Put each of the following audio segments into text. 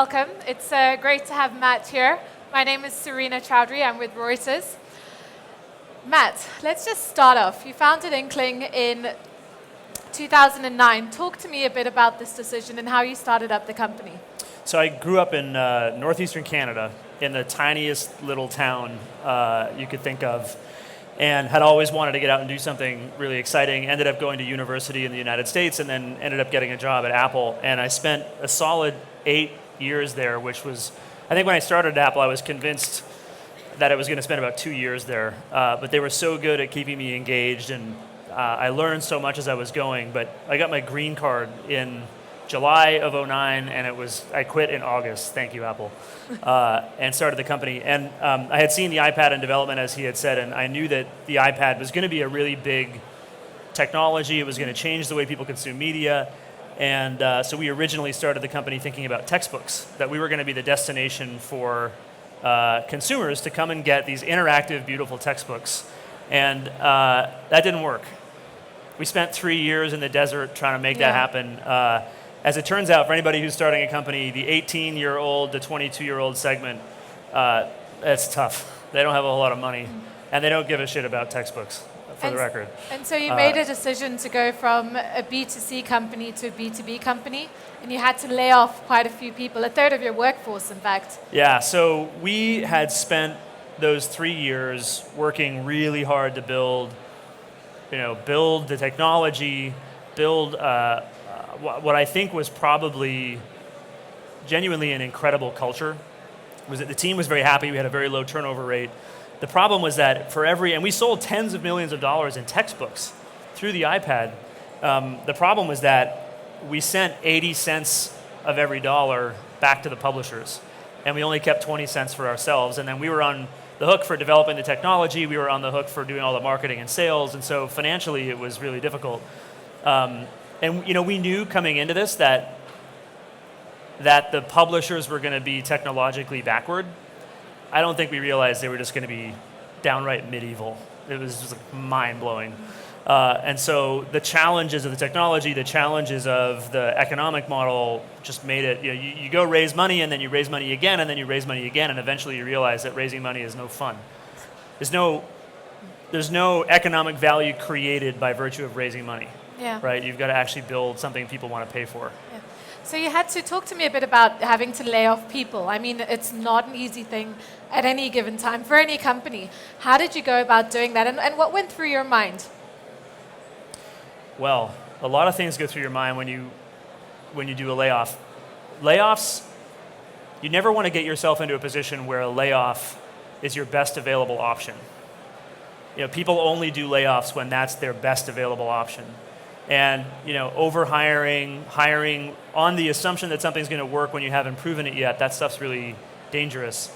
welcome. It's great to have Matt here. My name is Serena Chaudhry. I'm with Reuters. Matt, let's just start off. You founded Inkling in 2009. Talk to me a bit about this decision and how you started up the company. So I grew up in northeastern Canada, in the tiniest little town you could think of, and had always wanted to get out and do something really exciting. Ended up going to university in the United States and then ended up getting a job at Apple. And I spent a solid 8 years there, which was, I think when I started at Apple, I was convinced that I was going to spend about 2 years there. But they were so good at keeping me engaged, and I learned so much as I was going. But I got my green card in July of 2009, and I quit in August, thank you Apple, and started the company. And I had seen the iPad in development, as he had said, and I knew that the iPad was going to be a really big technology. It was going to change the way people consume media. And so we originally started the company thinking about textbooks, that we were going to be the destination for consumers to come and get these interactive, beautiful textbooks. And that didn't work. We spent 3 years in the desert trying to make that happen. As it turns out, for anybody who's starting a company, the 18-year-old to 22-year-old segment, it's tough. They don't have a whole lot of money, and they don't give a shit about textbooks, for the record. And so you made a decision to go from a B2C company to a B2B company, and you had to lay off quite a few people, a third of your workforce, in fact. Yeah, so we had spent those 3 years working really hard to build the technology, build what I think was probably genuinely an incredible culture. Was that the team was very happy. We had a very low turnover rate. The problem was that and we sold tens of millions of dollars in textbooks through the iPad. The problem was that we sent 80 cents of every dollar back to the publishers, and we only kept 20 cents for ourselves. And then we were on the hook for developing the technology. We were on the hook for doing all the marketing and sales. And so financially, it was really difficult. And we knew coming into this that the publishers were going to be technologically backward. I don't think we realized they were just going to be downright medieval. It was just mind-blowing. And so the challenges of the technology, the challenges of the economic model just made it, you go raise money, and then you raise money again, and then you raise money again, and eventually you realize that raising money is no fun. There's no economic value created by virtue of raising money. Yeah. Right? You've got to actually build something people want to pay for. Yeah. So you had to talk to me a bit about having to lay off people. I mean, it's not an easy thing at any given time for any company. How did you go about doing that, and what went through your mind? Well, a lot of things go through your mind when you do a layoff. Layoffs, you never want to get yourself into a position where a layoff is your best available option. People only do layoffs when that's their best available option. And overhiring, hiring on the assumption that something's going to work when you haven't proven it yet, that stuff's really dangerous.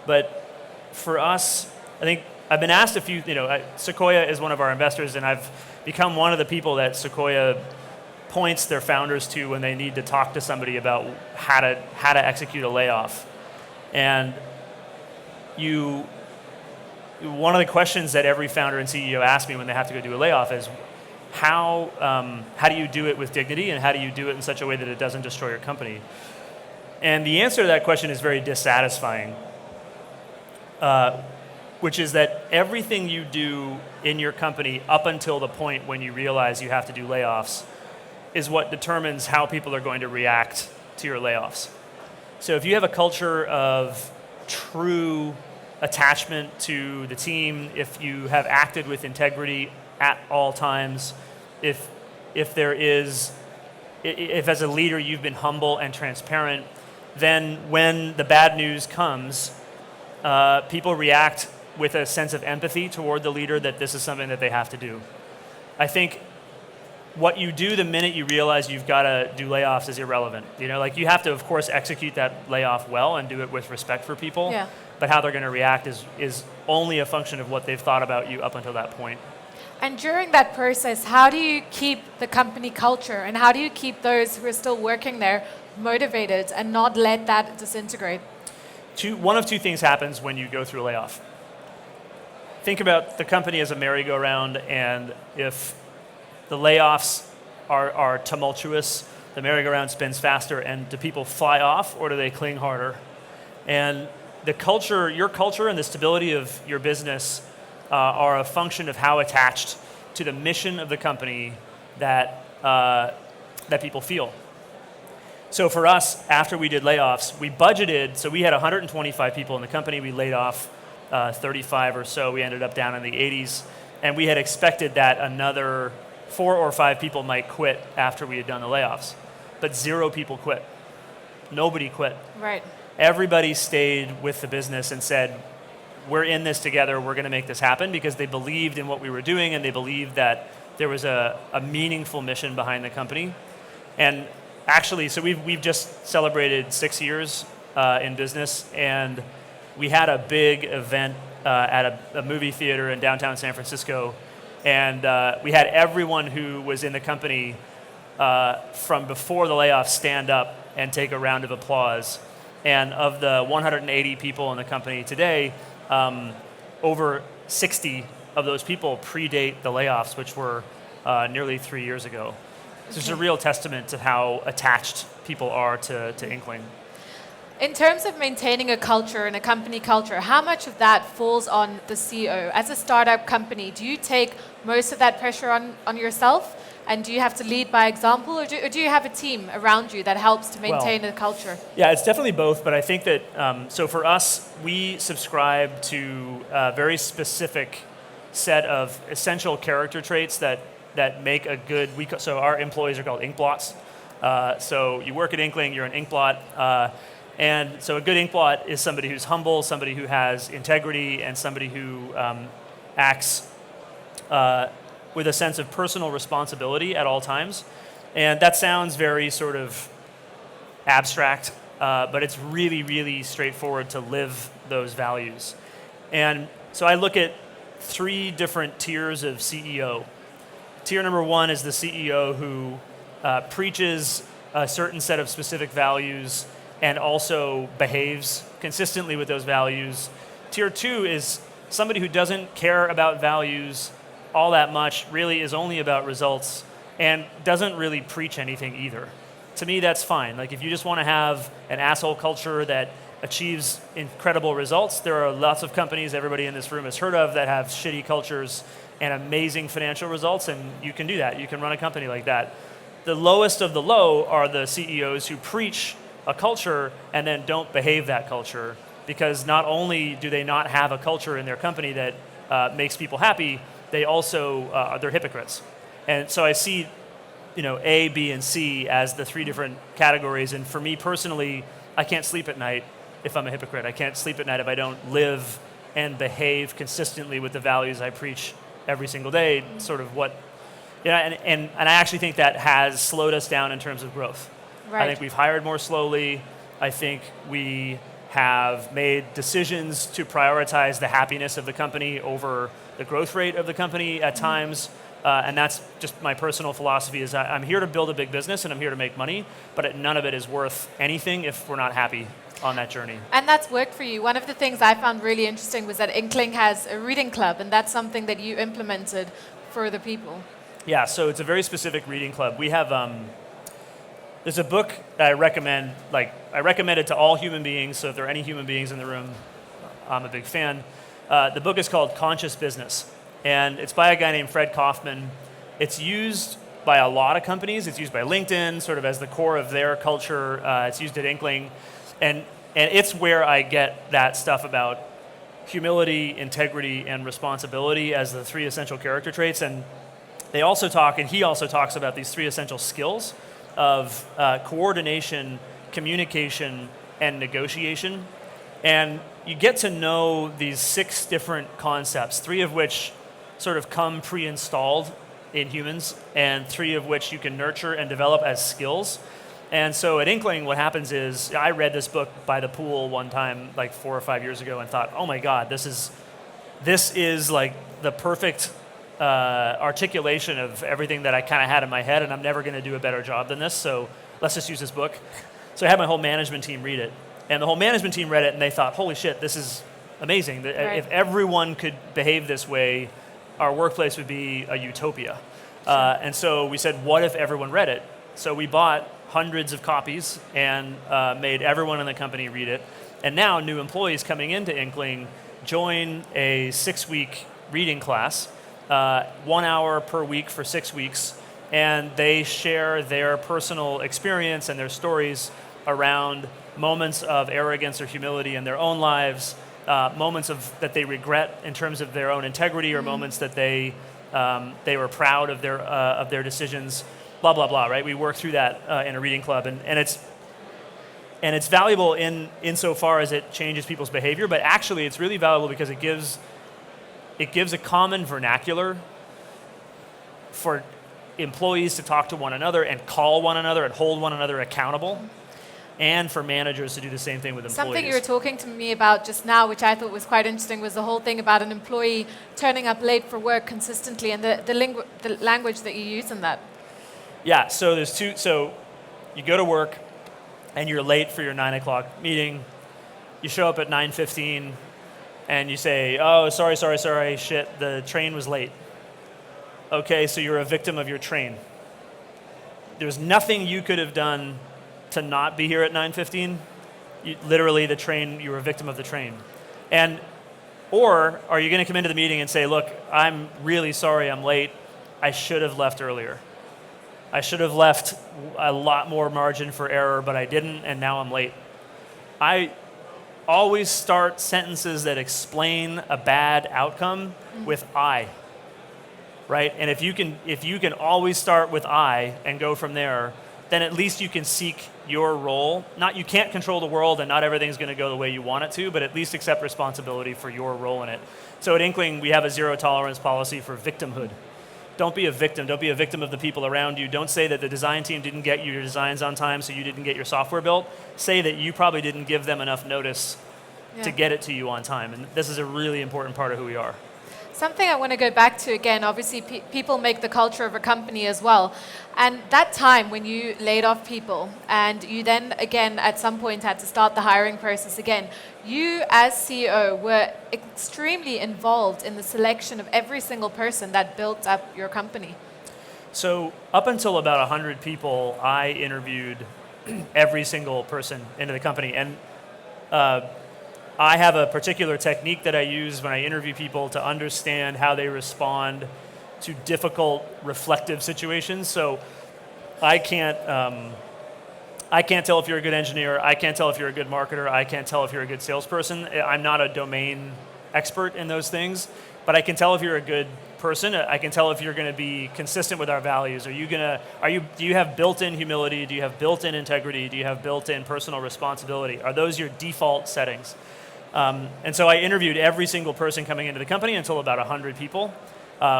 But for us, I think I've been asked Sequoia is one of our investors, and I've become one of the people that Sequoia points their founders to when they need to talk to somebody about how to execute a layoff. And one of the questions that every founder and CEO asks me when they have to go do a layoff is, how do you do it with dignity, and how do you do it in such a way that it doesn't destroy your company? And the answer to that question is very dissatisfying, which is that everything you do in your company up until the point when you realize you have to do layoffs is what determines how people are going to react to your layoffs. So if you have a culture of true attachment to the team, if you have acted with integrity at all times, if as a leader you've been humble and transparent, then when the bad news comes, people react with a sense of empathy toward the leader, that this is something that they have to do. I think what you do the minute you realize you've got to do layoffs is irrelevant. You have to, of course, execute that layoff well and do it with respect for people. Yeah. But how they're going to react is only a function of what they've thought about you up until that point. And during that process, how do you keep the company culture, and how do you keep those who are still working there motivated and not let that disintegrate? One of two things happens when you go through a layoff. Think about the company as a merry-go-round, and if the layoffs are tumultuous, the merry-go-round spins faster, and do people fly off or do they cling harder? And the culture, your culture and the stability of your business are a function of how attached to the mission of the company that people feel. So for us, after we did layoffs, we budgeted, so we had 125 people in the company, we laid off 35 or so, we ended up down in the 80s, and we had expected that another 4 or 5 people might quit after we had done the layoffs. But 0 people quit. Nobody quit. Right. Everybody stayed with the business and said, we're in this together, we're going to make this happen, because they believed in what we were doing and they believed that there was a meaningful mission behind the company. And actually, so we've just celebrated 6 years in business, and we had a big event at a movie theater in downtown San Francisco, and we had everyone who was in the company from before the layoff stand up and take a round of applause. And of the 180 people in the company today, over 60 of those people predate the layoffs, which were nearly 3 years ago. So it's a real testament to how attached people are to Inkling. In terms of maintaining a culture and a company culture, how much of that falls on the CEO? As a startup company, do you take most of that pressure on yourself? And do you have to lead by example, or do you have a team around you that helps to maintain a culture? Yeah, it's definitely both, but I think that, so for us, we subscribe to a very specific set of essential character traits that make a good, so our employees are called inkblots. So you work at Inkling, you're an inkblot. And so a good inkblot is somebody who's humble, somebody who has integrity, and somebody who acts with a sense of personal responsibility at all times. And that sounds very sort of abstract, but it's really, really straightforward to live those values. And so I look at 3 different tiers of CEO. Tier number 1 is the CEO who preaches a certain set of specific values and also behaves consistently with those values. Tier 2 is somebody who doesn't care about values all that much, really is only about results, and doesn't really preach anything either. To me, that's fine. Like, if you just want to have an asshole culture that achieves incredible results, there are lots of companies everybody in this room has heard of that have shitty cultures and amazing financial results, and you can do that. You can run a company like that. The lowest of the low are the CEOs who preach a culture and then don't behave that culture, because not only do they not have a culture in their company that makes people happy, they also they're hypocrites. And so I see, A, B, and C as the 3 different categories. And for me personally, I can't sleep at night if I'm a hypocrite. I can't sleep at night if I don't live and behave consistently with the values I preach every single day. Sort of what, and I actually think that has slowed us down in terms of growth. Right. I think we've hired more slowly. I think we have made decisions to prioritize the happiness of the company over the growth rate of the company at times. And that's just my personal philosophy is I'm here to build a big business and I'm here to make money, but none of it is worth anything if we're not happy on that journey. And that's worked for you. One of the things I found really interesting was that Inkling has a reading club, and that's something that you implemented for the people. Yeah, so it's a very specific reading club. We have, there's a book that I recommend, I recommend it to all human beings, so if there are any human beings in the room, I'm a big fan. The book is called Conscious Business, and it's by a guy named Fred Kaufman. It's used by a lot of companies. It's used by LinkedIn, sort of as the core of their culture. It's used at Inkling, and it's where I get that stuff about humility, integrity, and responsibility as the 3 essential character traits. And they also talk, and he also talks about these 3 essential skills of coordination, communication, and negotiation. And you get to know these 6 different concepts, 3 of which sort of come pre-installed in humans, and 3 of which you can nurture and develop as skills. And so at Inkling, what happens is, I read this book by the pool one time, 4 or 5 years ago, and thought, oh my God, this is like the perfect articulation of everything that I kind of had in my head, and I'm never going to do a better job than this, so let's just use this book. So I had my whole management team read it, and the whole management team read it, and they thought, holy shit, this is amazing. Right. If everyone could behave this way, our workplace would be a utopia. Sure. And so we said, what if everyone read it? So we bought hundreds of copies and made everyone in the company read it. And now new employees coming into Inkling join a 6-week reading class, 1 hour per week for 6 weeks, and they share their personal experience and their stories around moments of arrogance or humility in their own lives, moments that they regret in terms of their own integrity, or moments that they were proud of their decisions, blah, blah, blah, right? We work through that in a reading club, and it's valuable insofar as it changes people's behavior, but actually it's really valuable because it gives a common vernacular for employees to talk to one another and call one another and hold one another accountable, and for managers to do the same thing with employees. Something you were talking to me about just now, which I thought was quite interesting, was the whole thing about an employee turning up late for work consistently, and the language that you use in that. Yeah, so there's two. So you go to work and you're late for your 9 o'clock meeting. You show up at 9:15 and you say, oh, sorry, shit, the train was late. Okay, so you're a victim of your train. There's nothing you could have done to not be here at 9:15. Literally, the train, you were a victim of the train. Or are you going to come into the meeting and say, look, I'm really sorry I'm late. I should have left earlier. I should have left a lot more margin for error, but I didn't, and now I'm late. I always start sentences that explain a bad outcome with I, right? And if you can always start with I and go from there, then at least you can seek your role. You can't control the world, and not everything's going to go the way you want it to, but at least accept responsibility for your role in it. So at Inkling, we have a zero tolerance policy for victimhood. Don't be a victim. Don't be a victim of the people around you. Don't say that the design team didn't get you your designs on time, so you didn't get your software built. Say that you probably didn't give them enough notice to get it to you on time. And this is a really important part of who we are. Something I want to go back to again, obviously people make the culture of a company as well. And that time when you laid off people and you then again at some point had to start the hiring process again, you as CEO were extremely involved in the selection of every single person that built up your company. So up until about 100 people, I interviewed every single person into the company. And I have a particular technique that I use when I interview people to understand how they respond to difficult, reflective situations. So I can't tell if you're a good engineer. I can't tell if you're a good marketer. I can't tell if you're a good salesperson. I'm not a domain expert in those things, but I can tell if you're a good person. I can tell if you're going to be consistent with our values. Do you have built-in humility? Do you have built-in integrity? Do you have built-in personal responsibility? Are those your default settings? And so I interviewed every single person coming into the company until about 100 people,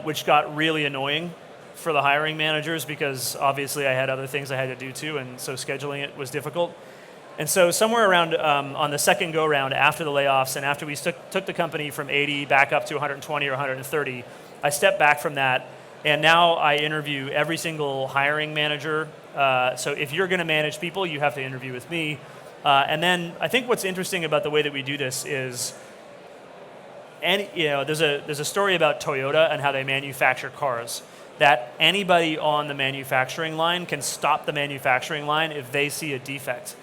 which got really annoying for the hiring managers because obviously I had other things I had to do too, and so scheduling it was difficult. And so somewhere around on the second go-round after the layoffs and after we took the company from 80 back up to 120 or 130, I stepped back from that, and now I interview every single hiring manager. So if you're going to manage people, you have to interview with me. And then I think what's interesting about the way that we do this is, there's a story about Toyota and how they manufacture cars, that anybody on the manufacturing line can stop the manufacturing line if they see a defect.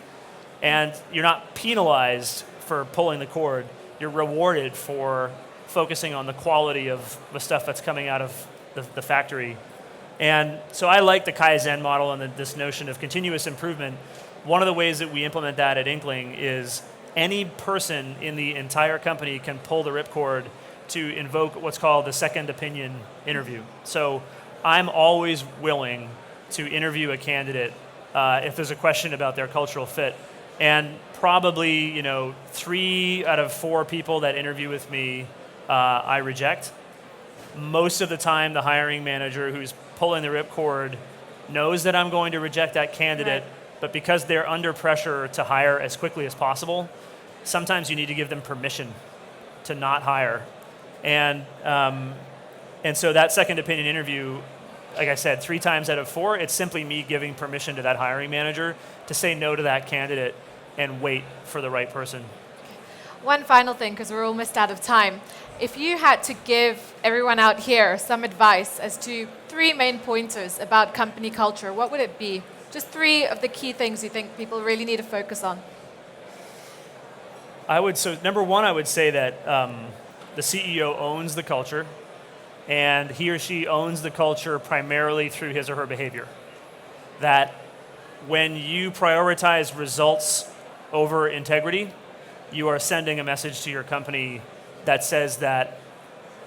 And you're not penalized for pulling the cord, you're rewarded for focusing on the quality of the stuff that's coming out of the factory. And so I like the Kaizen model and this notion of continuous improvement. One of the ways that we implement that at Inkling is any person in the entire company can pull the ripcord to invoke what's called the second opinion interview. So I'm always willing to interview a candidate if there's a question about their cultural fit. And probably 3 out of 4 people that interview with me, I reject. Most of the time, the hiring manager who's pulling the ripcord knows that I'm going to reject that candidate. Right. But because they're under pressure to hire as quickly as possible, sometimes you need to give them permission to not hire. And so that second opinion interview, like I said, 3 times out of 4, it's simply me giving permission to that hiring manager to say no to that candidate and wait for the right person. One final thing, because we're almost out of time. If you had to give everyone out here some advice as to 3 main pointers about company culture, what would it be? Just 3 of the key things you think people really need to focus on. Number one, I would say that the CEO owns the culture, and he or she owns the culture primarily through his or her behavior. That when you prioritize results over integrity, you are sending a message to your company that says that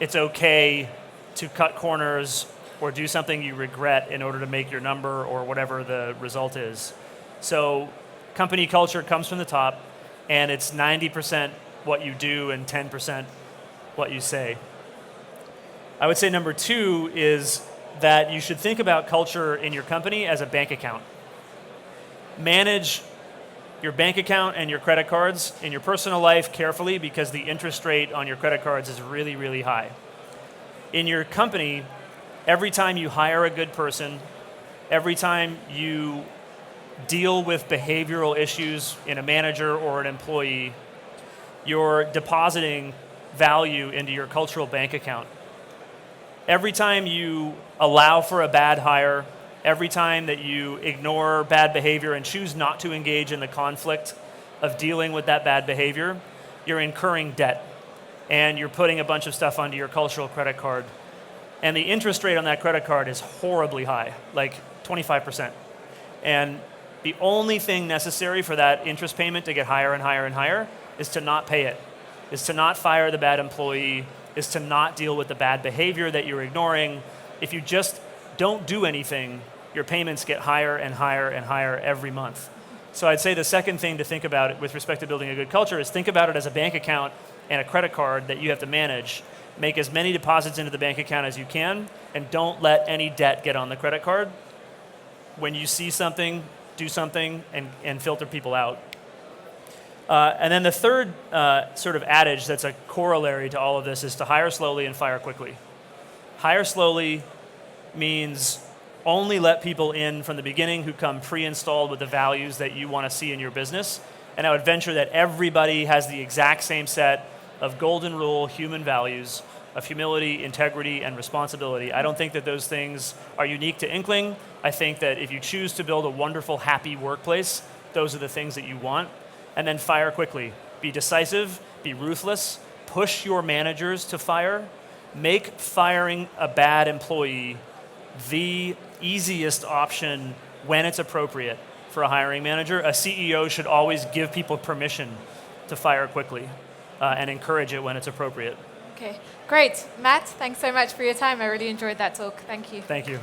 it's okay to cut corners or do something you regret in order to make your number or whatever the result is. So company culture comes from the top, and it's 90% what you do and 10% what you say. I would say number 2 is that you should think about culture in your company as a bank account. Manage your bank account and your credit cards in your personal life carefully, because the interest rate on your credit cards is really, really high. In your company, every time you hire a good person, every time you deal with behavioral issues in a manager or an employee, you're depositing value into your cultural bank account. Every time you allow for a bad hire, every time that you ignore bad behavior and choose not to engage in the conflict of dealing with that bad behavior, you're incurring debt, and you're putting a bunch of stuff onto your cultural credit card. And the interest rate on that credit card is horribly high, like 25%. And the only thing necessary for that interest payment to get higher and higher and higher is to not pay it, is to not fire the bad employee, is to not deal with the bad behavior that you're ignoring. If you just don't do anything, your payments get higher and higher and higher every month. So I'd say the second thing to think about with respect to building a good culture is think about it as a bank account and a credit card that you have to manage. Make as many deposits into the bank account as you can, and don't let any debt get on the credit card. When you see something, do something, and filter people out. And then the third sort of adage that's a corollary to all of this is to hire slowly and fire quickly. Hire slowly means only let people in from the beginning who come pre-installed with the values that you want to see in your business. And I would venture that everybody has the exact same set of golden rule human values of humility, integrity, and responsibility. I don't think that those things are unique to Inkling. I think that if you choose to build a wonderful, happy workplace, those are the things that you want. And then fire quickly. Be decisive, be ruthless, push your managers to fire. Make firing a bad employee the easiest option when it's appropriate for a hiring manager. A CEO should always give people permission to fire quickly and encourage it when it's appropriate. Okay, great. Matt, thanks so much for your time. I really enjoyed that talk. Thank you. Thank you.